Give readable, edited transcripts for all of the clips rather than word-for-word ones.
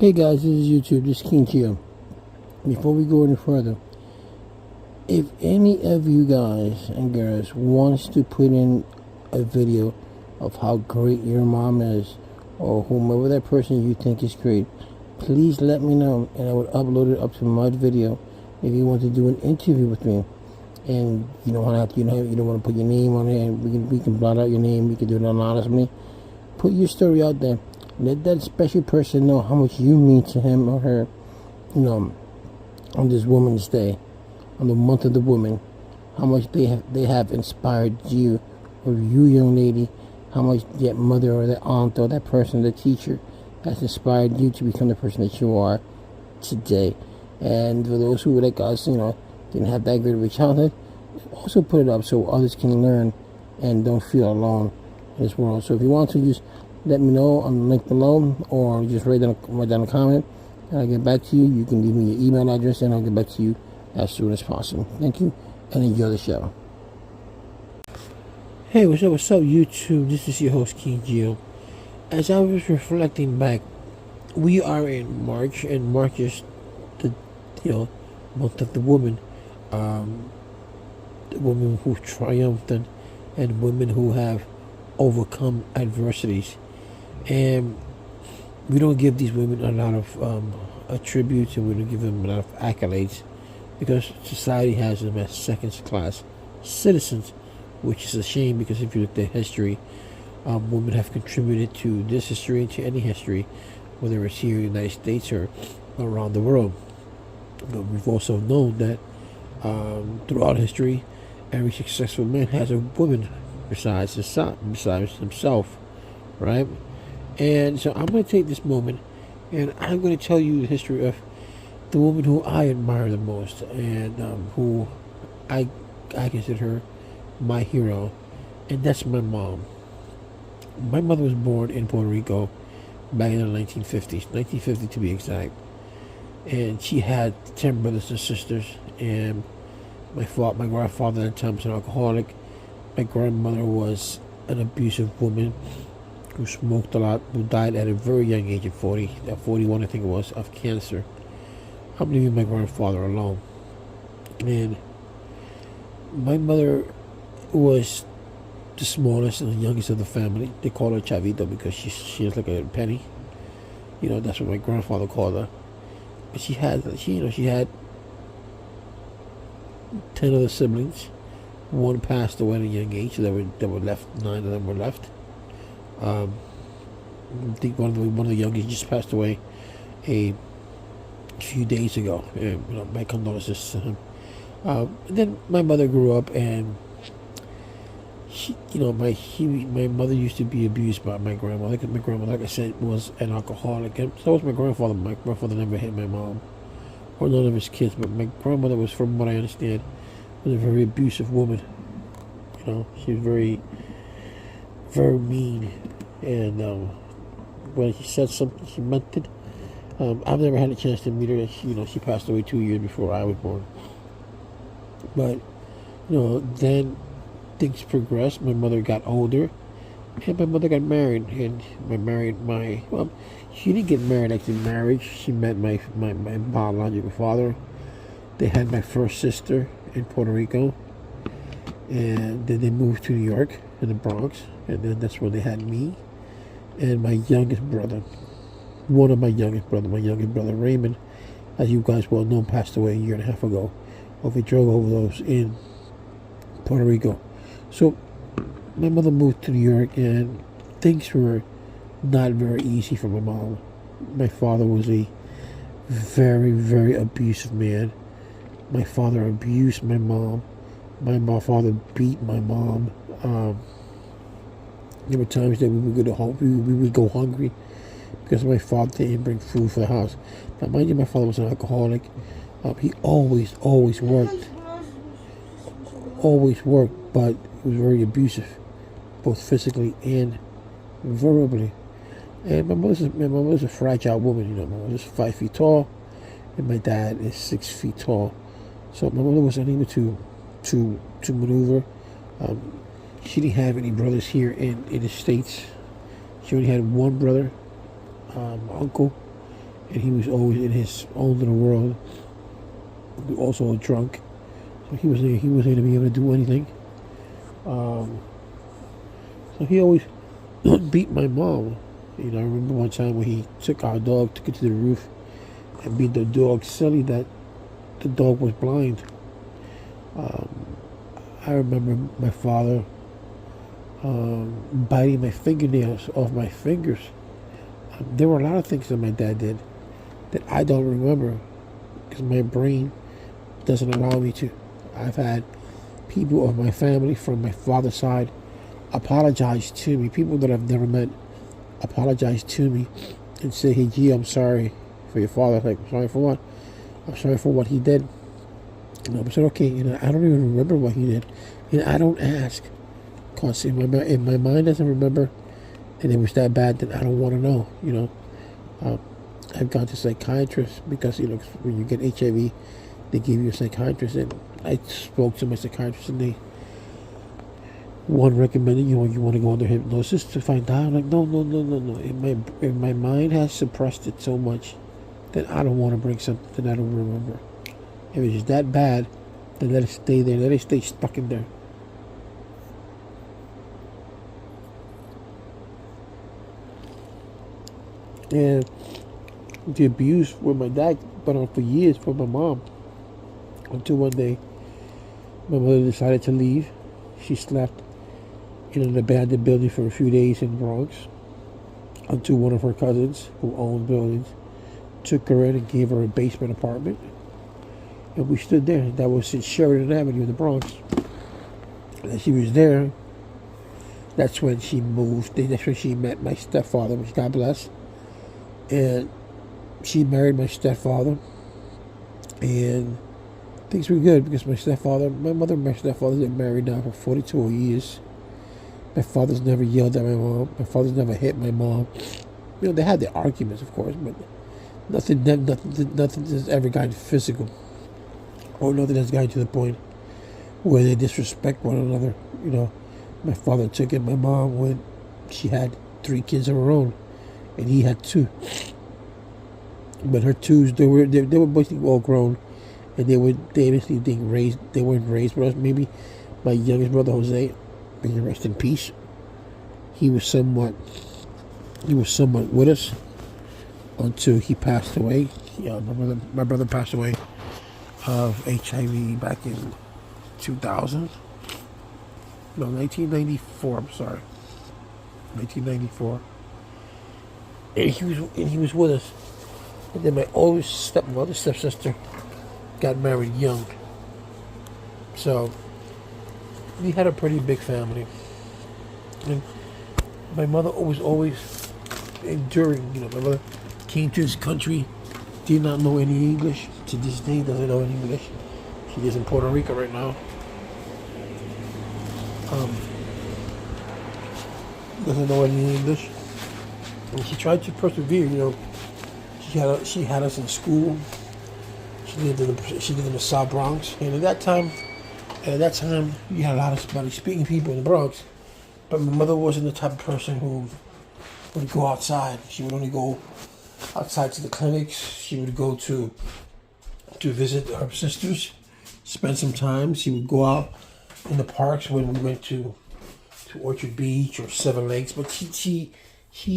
Hey guys, this is YouTube. This is King Gio. Before we go any further, if any of you guys and girls wants to put in a video of how great your mom is, or whomever that person you think is great, please let me know, and I would upload it up to my video. If you want to do an interview with me, and you don't want to, you don't want to put your name on it, and we can blot out your name. We can do it anonymously. Put your story out there. Let that special person know how much you mean to him or her, on this Women's Day, on the month of the woman, how much they have inspired you, or you, young lady, how much that mother or that aunt or that person, the teacher, has inspired you to become the person that you are today. And for those who, like us, didn't have that great of a childhood, also put it up so others can learn and don't feel alone in this world. So if you want to, just let me know on the link below, or just write down a comment, and I'll get back to you. You can leave me your email address, and I'll get back to you as soon as possible. Thank you, and enjoy the show. Hey, what's up, YouTube? This is your host, King Gio. As I was reflecting back, we are in March, and March is the month of the woman. The women who triumphed, and women who have overcome adversities. And we don't give these women a lot of attributes, and we don't give them a lot of accolades, because society has them as second-class citizens, which is a shame, because if you look at history, women have contributed to this history and to any history, whether it's here in the United States or around the world. But we've also known that throughout history, every successful man has a woman besides himself, right? And so I'm going to take this moment, and I'm going to tell you the history of the woman who I admire the most, and who I consider her my hero, and that's my mom. My mother was born in Puerto Rico back in the 1950s, 1950 to be exact, and she had 10 brothers and sisters, and my grandfather at the time was an alcoholic. My grandmother was an abusive woman who smoked a lot, who died at a very young age of 41 I think it was, of cancer. I'm leaving my grandfather alone. And my mother was the smallest and the youngest of the family. They call her Chavita because she was like a penny. That's what my grandfather called her. But she had 10 other siblings. One passed away at a young age, so there were left. 9 of them were left. I think one of the youngest just passed away a few days ago. And, my condolences to him. And then my mother grew up, and my mother used to be abused by my grandmother. Because my grandmother, like I said, was an alcoholic, and so was my grandfather. My grandfather never hit my mom or none of his kids, but my grandmother was, from what I understand, was a very abusive woman. She was very, very mean, and when she said something, she meant it. I've never had a chance to meet her. She passed away 2 years before I was born. But then things progressed. My mother got older, and my mother got married, and she didn't get married like in marriage. She met my biological father. They had my first sister in Puerto Rico, and then they moved to New York, in the Bronx, and then that's where they had me and my youngest brother. My youngest brother Raymond, as you guys well know, passed away a year and a half ago of a drug overdose in Puerto Rico. So my mother moved to New York, and things were not very easy for my mom. My father was a very, very abusive man. My father abused my mom. My father beat my mom. There were times that we would go hungry because my father didn't bring food for the house. Now, mind you, my father was an alcoholic. He always worked, but he was very abusive, both physically and verbally. And my mother's a fragile woman. My mother's 5 feet tall, and my dad is 6 feet tall. So my mother was unable to maneuver. She didn't have any brothers here in the States. She only had one brother, uncle, and he was always in his own little world. Also a drunk, so he wasn't gonna be able to do anything. Um, so he always beat my mom. You know, I remember one time when he took our dog, took it to the roof, and beat the dog silly that the dog was blind. Um, I remember my father biting my fingernails off my fingers. There were a lot of things that my dad did that I don't remember because my brain doesn't allow me to. I've had people of my family from my father's side apologize to me, people that I've never met apologize to me and say, hey, gee, I'm sorry for your father. Like, I'm sorry for what? I'm sorry for what he did. And I said, okay, I don't even remember what he did. I don't ask. Because if my mind doesn't remember and it was that bad, then I don't want to know, I've gone to psychiatrists because, when you get HIV, they give you a psychiatrist. And I spoke to my psychiatrist and one recommended, you want to go under hypnosis to find out. I'm like, no. If my mind has suppressed it so much that I don't want to bring something that I don't remember. If it's that bad, then let it stay there. Let it stay stuck in there. And the abuse with my dad went on for years for my mom. Until one day, my mother decided to leave. She slept in an abandoned building for a few days in the Bronx. Until one of her cousins, who owned buildings, took her in and gave her a basement apartment. And we stood there. That was in Sheridan Avenue in the Bronx. And she was there. That's when she moved. That's when she met my stepfather, which God bless. And she married my stepfather. And things were good because my mother and my stepfather have been married now for 42 years. My father's never yelled at my mom. My father's never hit my mom. They had their arguments, of course, but nothing has ever gotten physical. Or nothing has gotten to the point where they disrespect one another. My father took in my mom when she had 3 kids of her own, and he had 2. But her twos, they were basically all grown, and they basically being raised. They weren't raised with us. Maybe my youngest brother Jose, may he rest in peace. He was somewhat with us until he passed away. Yeah, my brother passed away of HIV back in 2000. No, 1994. I'm sorry, 1994. And he was with us. And then my oldest stepsister, got married young. So we had a pretty big family. And my mother was always enduring. My mother came to this country, did not know any English. To this day, doesn't know any English. She lives in Puerto Rico right now. Doesn't know any English. And she tried to persevere. She had us in school. She lived in the South Bronx, and at that time, you had a lot of Spanish-speaking people in the Bronx. But my mother wasn't the type of person who would go outside. She would only go outside to the clinics. She would go to visit her sisters, spend some time. She would go out in the parks when we went to Orchard Beach or Seven Lakes. But she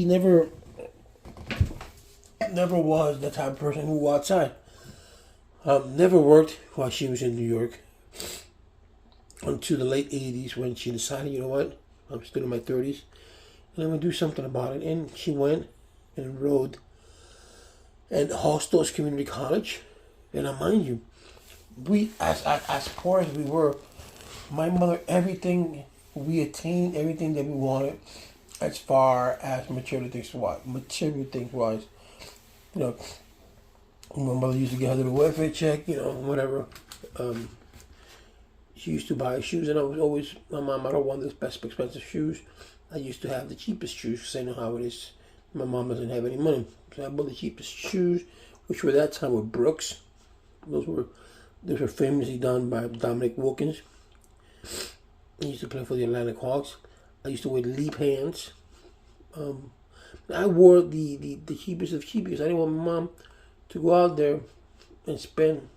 never was the type of person who would go outside. Never worked while she was in New York until the late 80s when she decided, you know what, I'm still in my 30s and I'm going to do something about it. And she went and enrolled at Hostos Community College. And mind you, we, as poor as we were, my mother, we attained everything that we wanted as far as material things wise. My mother used to get her little welfare check, whatever. She used to buy shoes, and I was always, my mom, I don't want the best expensive shoes. I used to have the cheapest shoes because I know how it is. My mom doesn't have any money. So I bought the cheapest shoes, which were that time were Brooks. Those were famously done by Dominic Wilkins. He used to play for the Atlantic Hawks. I used to wear Lee pants. I wore the cheapest of cheap because I didn't want my mom to go out there and spend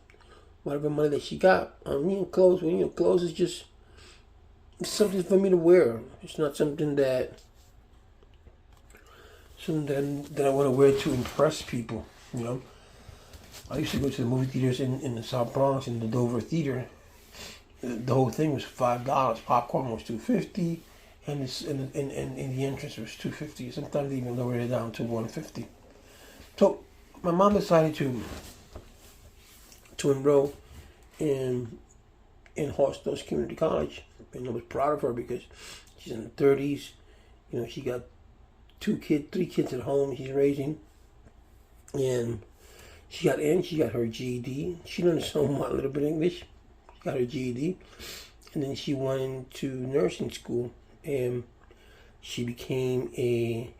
whatever money that she got on clothes. Well, clothes is just something for me to wear. It's not something that I want to wear to impress people. I used to go to the movie theaters in the South Bronx in the Dover Theater. The whole thing was $5. Popcorn was $2.50, and the entrance was $2.50. Sometimes they even lowered it down to $1.50. So my mom decided to enroll in Horse Hills Community College, and I was proud of her because she's in her 30s. She got 3 kids at home she's raising, and she got her GED. She learned a little bit of English. She got her GED, and then she went into nursing school, and she became a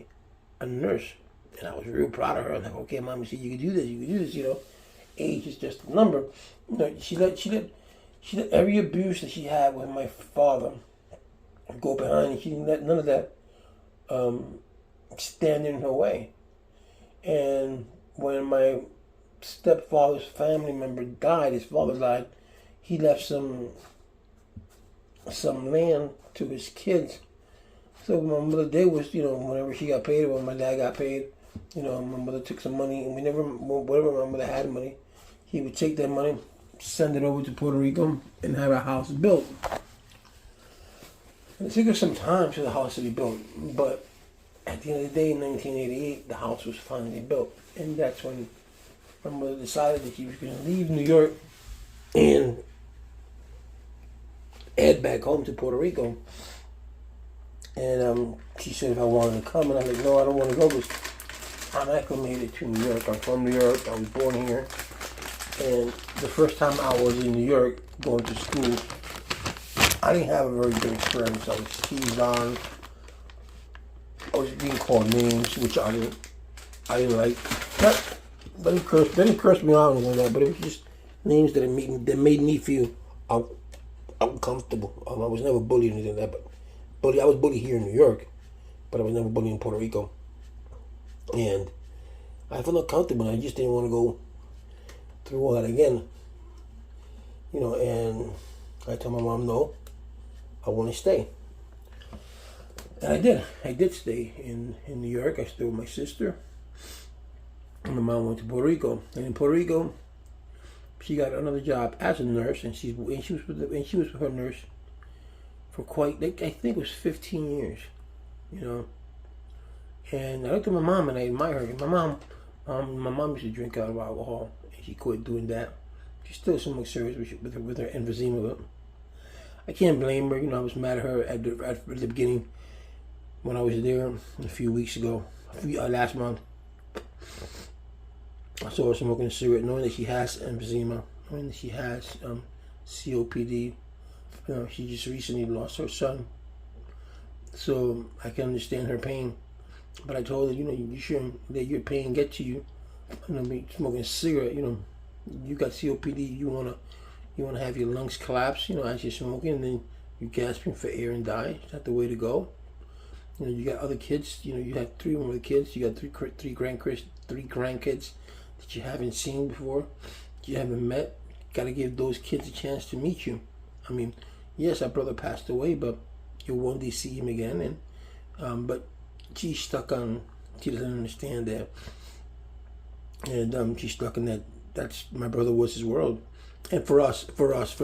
nurse. And I was real proud of her. I'm like, okay, Mom, you see, you can do this. You can do this. Age is just a number. She let every abuse that she had with my father go behind, and she didn't let none of that stand in her way. And when my stepfather's family member died, his father died, he left some land to his kids. So my mother did was, whenever she got paid, or when my dad got paid, my mother took some money, and whatever my mother had money, he would take that money, send it over to Puerto Rico, and have a house built. And it took us some time for the house to be built, but at the end of the day, in 1988, the house was finally built. And that's when my mother decided that she was going to leave New York and head back home to Puerto Rico. And she said if I wanted to come, and I was like, no, I don't want to go because I'm acclimated to New York. I'm from New York. I was born here. And the first time I was in New York going to school, I didn't have a very good experience. I was teased on. I was being called names, which I didn't like. They didn't curse me out or anything like that, but it was just names that made me feel uncomfortable. I was never bullied or anything like that, but I was bullied here in New York, but I was never bullied in Puerto Rico. And I felt uncomfortable, and I just didn't want to go through all that again. And I told my mom, no, I want to stay. And I did. I did stay in New York. I stayed with my sister. And my mom went to Puerto Rico. And in Puerto Rico, she got another job as a nurse, and she was with her nurse for quite, I think it was 15 years, And I looked at my mom and I admire her. My mom used to drink out of alcohol, and she quit doing that. She's still somewhat serious with her emphysema. But I can't blame her. I was mad at her at the beginning when I was there a few weeks ago, last month. I saw her smoking a cigarette, knowing that she has emphysema, knowing that she has COPD. She just recently lost her son, so I can understand her pain. But I told her, you shouldn't let your pain get to you. Smoking a cigarette, you got COPD. You wanna have your lungs collapse, as you're smoking, and then you're gasping for air and die. It's not the way to go. You got other kids. You have 3 more kids. You got three grandkids that you haven't seen before, that you haven't met. Got to give those kids a chance to meet you. Yes, our brother passed away, but you'll one day see him again. And but she's stuck on. She doesn't understand that, and she's stuck in that. That's my brother was his world, and for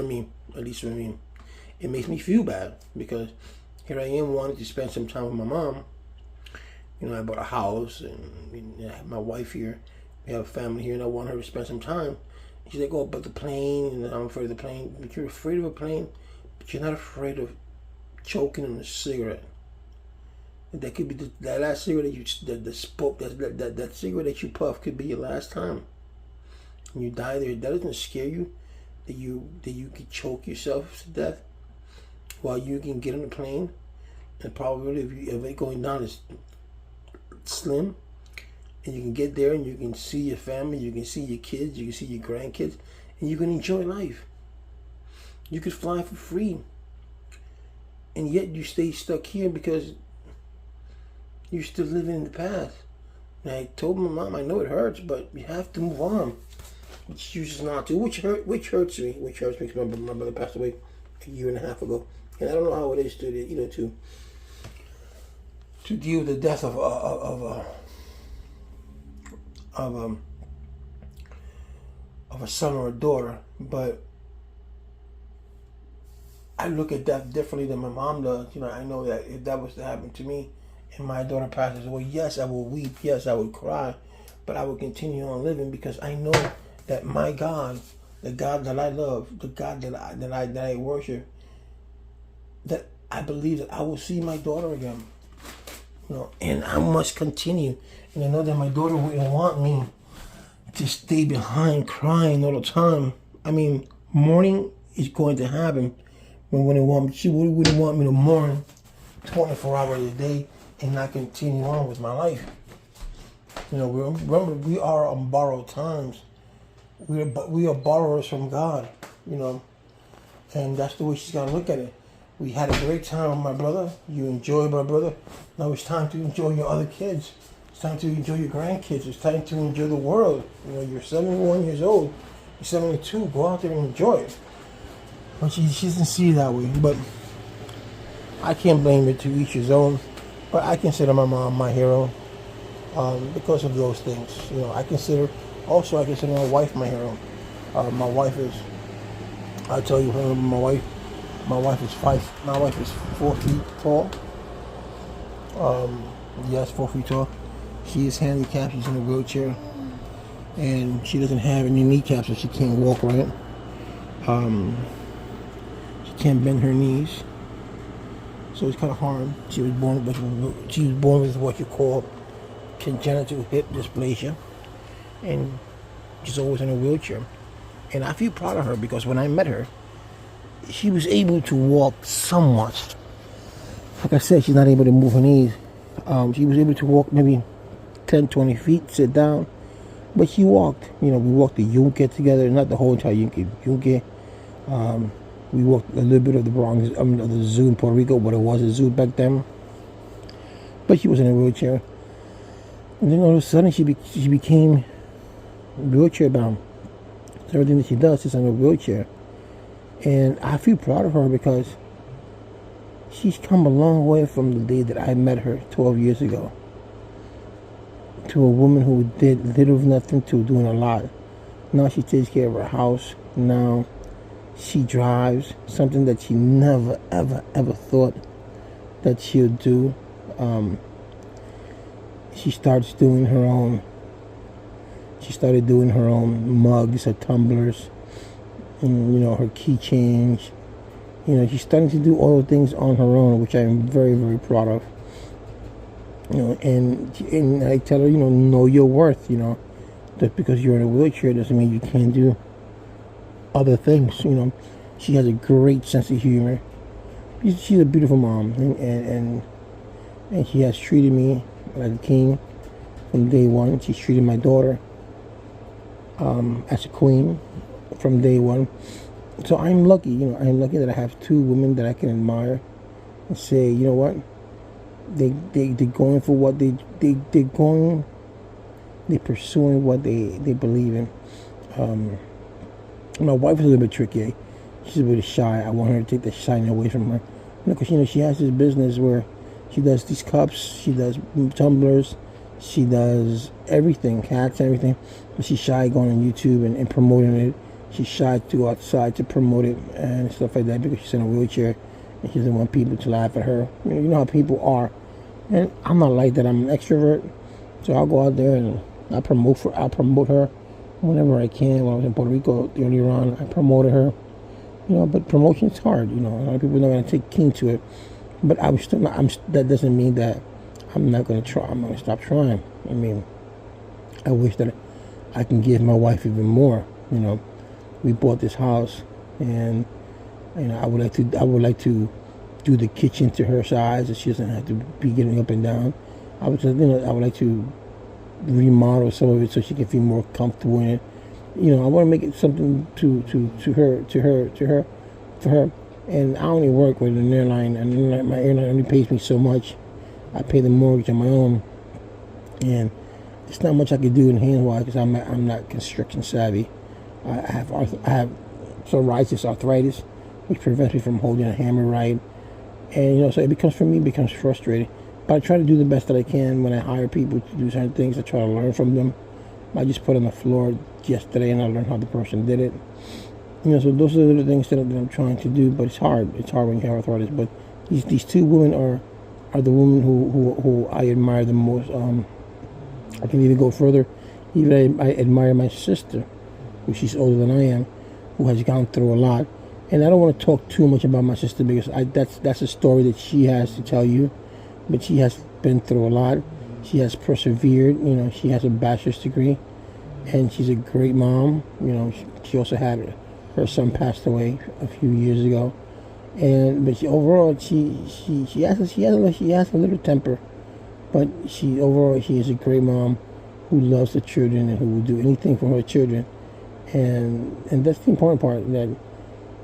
me, at least for me, it makes me feel bad because here I am wanting to spend some time with my mom. I bought a house, and I have my wife here. We have a family here, and I want her to spend some time. And she's like, oh, but the plane, and I'm afraid of the plane. But you're afraid of a plane, but you're not afraid of choking on a cigarette. And that could be that last cigarette that cigarette that you puff could be your last time. And you die there. That doesn't scare you that you could choke yourself to death while you can get on a plane. And probably of it going down is slim, and you can get there and you can see your family, you can see your kids, you can see your grandkids, and you can enjoy life. You could fly for free, and yet you stay stuck here because You're still living in the past. And I told my mom, I know it hurts, but you have to move on. But she chooses not to, which hurts me. Which hurts me because my brother passed away a year and a half ago, and I don't know how it is to deal with the death of a son or a daughter. But I look at death differently than my mom does. I know that if that was to happen to me and my daughter passes away, yes, I will weep, yes, I would cry, but I will continue on living because I know that my God, the God that I love, the God that I worship, that I believe that I will see my daughter again. And I must continue. And I know that my daughter wouldn't want me to stay behind crying all the time. I mean, mourning is going to happen, but she wouldn't want me to mourn 24 hours a day and not continue on with my life. Remember, we are on borrowed times. We are borrowers from God, and that's the way she's got to look at it. We had a great time with my brother. You enjoyed my brother. Now it's time to enjoy your other kids. It's time to enjoy your grandkids. It's time to enjoy the world. You're 71 years old. You're 72. Go out there and enjoy it. But she doesn't see it that way. But I can't blame it, to each his own. But I consider my mom my hero because of those things. I consider my wife my hero. My wife is, I'll tell you, my wife is 4 feet tall. Yes, 4 feet tall. She is handicapped. She's in a wheelchair, and she doesn't have any kneecaps, so she can't walk right. She can't bend her knees, so it's kind of hard. She was born with what you call congenital hip dysplasia, and she's always in a wheelchair. And I feel proud of her because when I met her, she was able to walk somewhat. Like I said, she's not able to move her knees. She was able to walk maybe 10, 20 feet, sit down. But she walked. We walked the Yunque together. Not the whole entire Yunque. We walked a little bit of the Bronx, of the zoo in Puerto Rico, but it was a zoo back then. But she was in a wheelchair. And then all of a sudden, she became wheelchair bound. So everything that she does is in a wheelchair. And I feel proud of her because she's come a long way from the day that I met her 12 years ago to a woman who did little of nothing to doing a lot. Now she takes care of her house. Now she drives, something that she never, ever, ever thought that she would do. She started doing her own mugs, her tumblers, and, her keychains. She's starting to do all the things on her own, which I'm very, very proud of. And I tell her, know your worth. Just because you're in a wheelchair doesn't mean you can't do other things. She has a great sense of humor. She's a beautiful mom, and she has treated me like a king from day one. She's treated my daughter as a queen from day one. So I'm lucky, I'm lucky that I have two women that I can admire and say, you know what, they're going for what they're pursuing what they believe in. My wife is a little bit tricky. She's a bit shy. I want her to take the shyness away from her. Because, she has this business where she does these cups, she does tumblers, she does everything, hats, everything. But she's shy going on YouTube and promoting it. She's shy to go outside to promote it and stuff like that because she's in a wheelchair and she doesn't want people to laugh at her. You know how people are. And I'm not like that. I'm an extrovert. So I'll go out there and I'll promote her whenever I can. When I was in Puerto Rico earlier on, I promoted her. But promotion is hard. A lot of people are not going to take keen to it. But that doesn't mean that I'm not going to try. I'm going to stop trying. I wish that I can give my wife even more. We bought this house, and I would like to do the kitchen to her size, so she doesn't have to be getting up and down. I would like to remodel some of it so she can feel more comfortable in it. I want to make it something for her. And I only work with an airline, and my airline only pays me so much. I pay the mortgage on my own, and there's not much I can do in hand-wise because I'm not construction savvy. I have psoriasis, arthritis, which prevents me from holding a hammer right, and so it becomes frustrating. But I try to do the best that I can when I hire people to do certain things. I try to learn from them. I just put on the floor yesterday and I learned how the person did it. So those are the things that I'm trying to do, but it's hard. It's hard when you have arthritis. But these two women are the women who I admire the most. I can even go further. Even I admire my sister, who she's older than I am, who has gone through a lot. And I don't want to talk too much about my sister because that's a story that she has to tell you. But she has been through a lot. She has persevered. She has a bachelor's degree, and she's a great mom. She also had her son passed away a few years ago, but she has a little temper, but she is a great mom who loves the children and who will do anything for her children, and that's the important part. That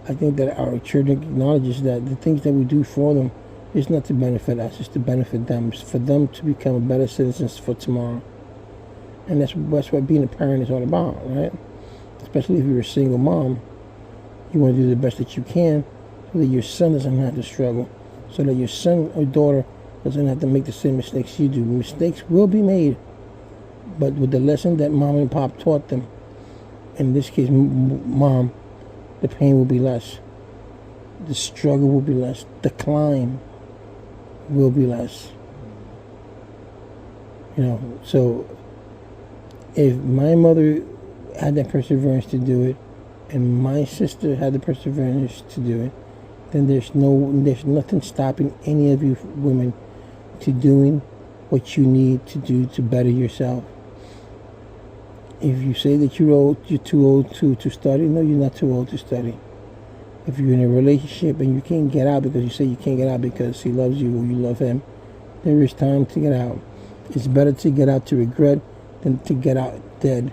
I think that our children acknowledges that the things that we do for them is not to benefit us, it's to benefit them. It's for them to become better citizens for tomorrow. And that's what being a parent is all about, right? Especially if you're a single mom. You want to do the best that you can so that your son doesn't have to struggle, so that your son or daughter doesn't have to make the same mistakes you do. Mistakes will be made, but with the lesson that mom and pop taught them, in this case, mom, the pain will be less. The struggle will be less. The climb will be less. So if my mother had that perseverance to do it, and my sister had the perseverance to do it, then there's nothing stopping any of you women to doing what you need to do to better yourself. If you say that you're too old to study, no, you're not too old to study. If you're in a relationship and you can't get out because you say you can't get out because he loves you or you love him, there is time to get out. It's better to get out to regret than to get out dead.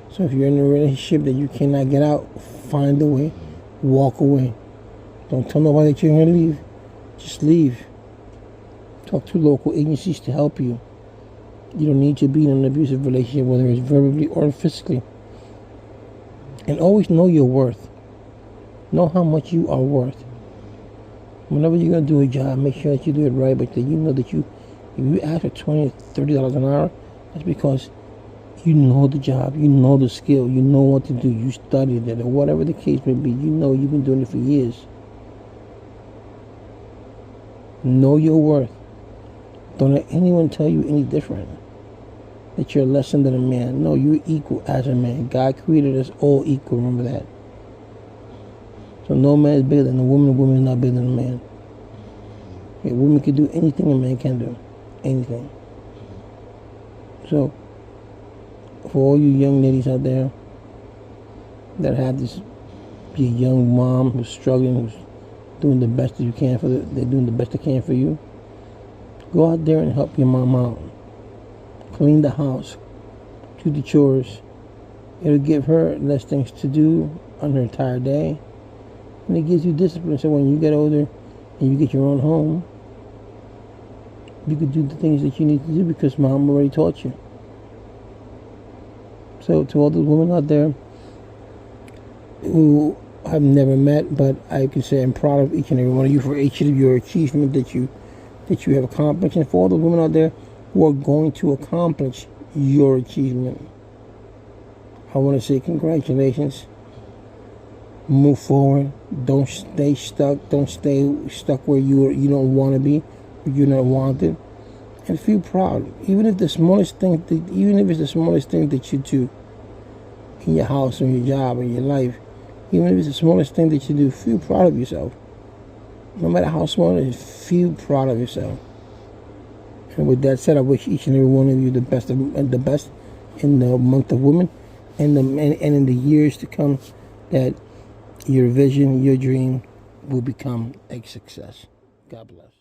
So if you're in a relationship that you cannot get out, find a way, walk away. Don't tell nobody that you're going to leave. Just leave. Talk to local agencies to help you. You don't need to be in an abusive relationship, whether it's verbally or physically. And always know your worth. Know how much you are worth. Whenever you're going to do a job, make sure that you do it right, but that you know that if you ask for $20 or $30 an hour, that's because you know the job, you know the skill, you know what to do, you studied it, or whatever the case may be. You've been doing it for years. Know your worth. Don't let anyone tell you any different, that you're less than a man. No, you're equal as a man. God created us all equal, remember that. So no man is bigger than a woman is not bigger than a man. A woman can do anything a man can do. Anything. So, for all you young ladies out there that have this young mom who's struggling, who's doing the best that you can they're doing the best they can for you, go out there and help your mom out. Clean the house. Do the chores. It'll give her less things to do on her entire day. And it gives you discipline, so when you get older and you get your own home, you can do the things that you need to do because mom already taught you. So to all the women out there who I've never met, but I can say I'm proud of each and every one of you for each of your achievement that you have accomplished, and for all the women out there who are going to accomplish your achievement, I want to say congratulations. Move forward. Don't stay stuck. Don't stay stuck where you don't want to be, where you're not wanted. And feel proud, even if it's the smallest thing that you do in your house, or your job, or your life. Even if it's the smallest thing that you do, feel proud of yourself. No matter how small it is, feel proud of yourself. And with that said, I wish each and every one of you the best in the month of women, and in the years to come, that your vision, your dream will become a success. God bless.